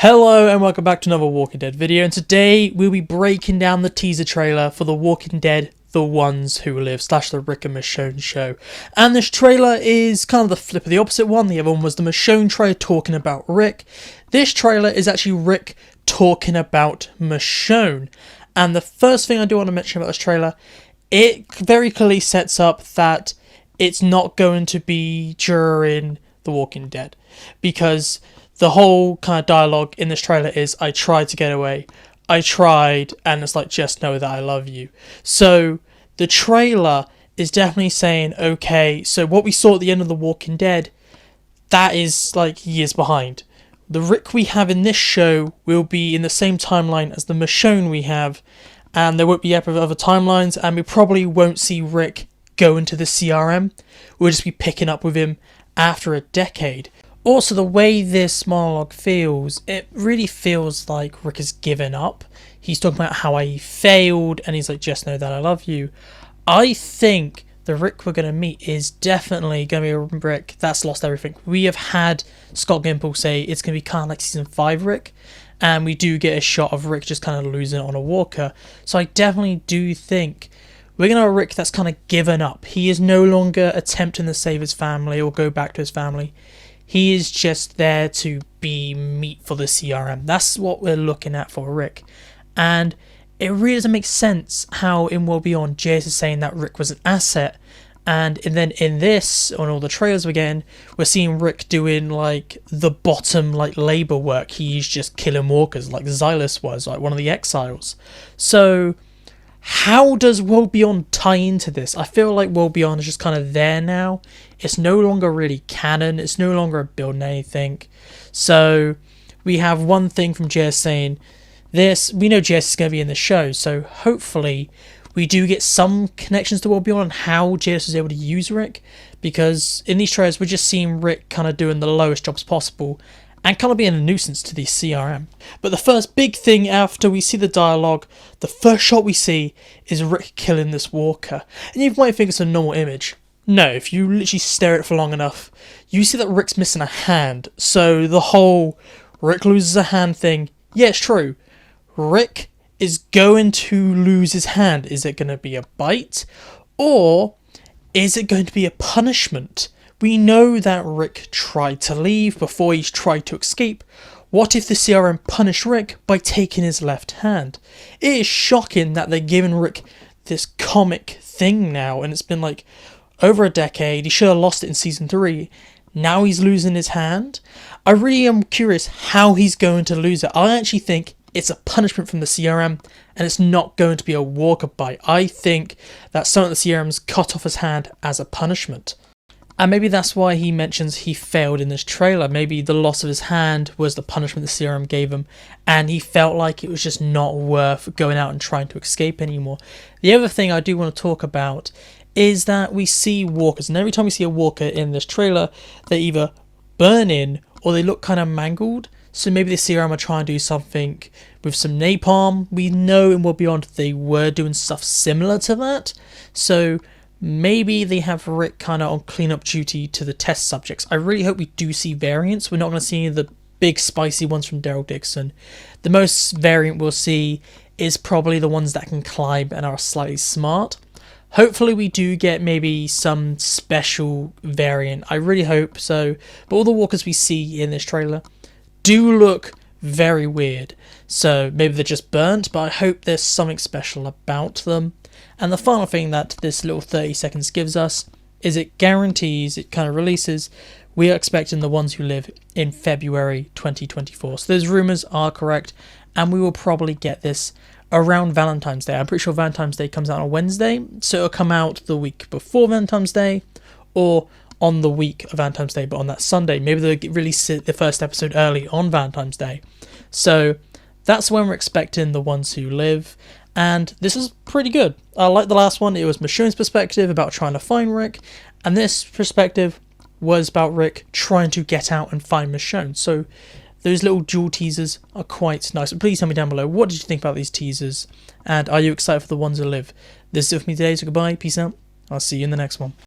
Hello and welcome back to another Walking Dead video, and today we'll be breaking down the teaser trailer for The Walking Dead The Ones Who Live / the Rick and Michonne show. And this trailer is kind of the flip of the opposite one. The other one was the Michonne trailer talking about Rick. This trailer is actually Rick talking about Michonne. And the first thing I do want to mention about this trailer, it very clearly sets up that it's not going to be during The Walking Dead, because the whole kind of dialogue in this trailer is, I tried to get away, I tried, and it's like, just know that I love you. So the trailer is definitely saying, okay, so what we saw at the end of The Walking Dead, that is like years behind. The Rick we have in this show will be in the same timeline as the Michonne we have, and there won't be other timelines, and we probably won't see Rick go into the CRM. We'll just be picking up with him after a decade. Also, the way this monologue feels, it really feels like Rick has given up. He's talking about how I failed, and he's like, just know that I love you. I think the Rick we're going to meet is definitely going to be a Rick that's lost everything. We have had Scott Gimple say it's going to be kind of like season 5 Rick, and we do get a shot of Rick just kind of losing it on a walker. So I definitely do think we're going to have a Rick that's kind of given up. He is no longer attempting to save his family or go back to his family. He is just there to be meat for the CRM. That's what we're looking at for Rick. And it really doesn't make sense how in World Beyond, Jace is saying that Rick was an asset. And then in this, on all the trailers we're getting, we're seeing Rick doing like the bottom like labour work. He's just killing walkers like Xylus was, like one of the exiles. So how does World Beyond tie into this? I feel like World Beyond is just kind of there now. It's no longer really canon. It's no longer building anything. So we have one thing from JS saying this. We know JS is going to be in the show. So hopefully we do get some connections to World Beyond and how JS was able to use Rick. Because in these trailers we're just seeing Rick kind of doing the lowest jobs possible and kind of being a nuisance to the CRM. But the first big thing after we see the dialogue, the first shot we see is Rick killing this walker. And you might think it's a normal image. No, if you literally stare at it for long enough, you see that Rick's missing a hand. So the whole Rick loses a hand thing, yeah, it's true. Rick is going to lose his hand. Is it going to be a bite? Or is it going to be a punishment? We know that Rick tried to leave before he tried to escape. What if the CRM punished Rick by taking his left hand? It is shocking that they're giving Rick this comic thing now, and it's been like over a decade. He should have lost it in season 3. Now he's losing his hand. I really am curious how he's going to lose it. I actually think it's a punishment from the CRM, and it's not going to be a walker bite. I think that some of the CRM's cut off his hand as a punishment. And maybe that's why he mentions he failed in this trailer. Maybe the loss of his hand was the punishment the CRM gave him, and he felt like it was just not worth going out and trying to escape anymore. The other thing I do want to talk about is that we see walkers, and every time we see a walker in this trailer, they either burn in or they look kind of mangled. So maybe the CRM are trying to do something with some napalm. We know in World Beyond they were doing stuff similar to that. So maybe they have Rick kind of on cleanup duty to the test subjects. I really hope we do see variants. We're not going to see the big spicy ones from Daryl Dixon. The most variant we'll see is probably the ones that can climb and are slightly smart. Hopefully we do get maybe some special variant. I really hope so. But all the walkers we see in this trailer do look very weird. So maybe they're just burnt, but I hope there's something special about them. And the final thing that this little 30 seconds gives us is it guarantees, it kind of releases, we are expecting The Ones Who Live in February 2024. So those rumours are correct, and we will probably get this around Valentine's Day. I'm pretty sure Valentine's Day comes out on a Wednesday, so it'll come out the week before Valentine's Day, or on the week of Valentine's Day, but on that Sunday. Maybe they'll release the first episode early on Valentine's Day. So that's when we're expecting The Ones Who Live. And this is pretty good. I like the last one. It was Michonne's perspective about trying to find Rick, and this perspective was about Rick trying to get out and find Michonne. So those little dual teasers are quite nice. But please tell me down below, what did you think about these teasers? And are you excited for The Ones Who Live? This is it for me today, so goodbye, peace out. I'll see you in the next one.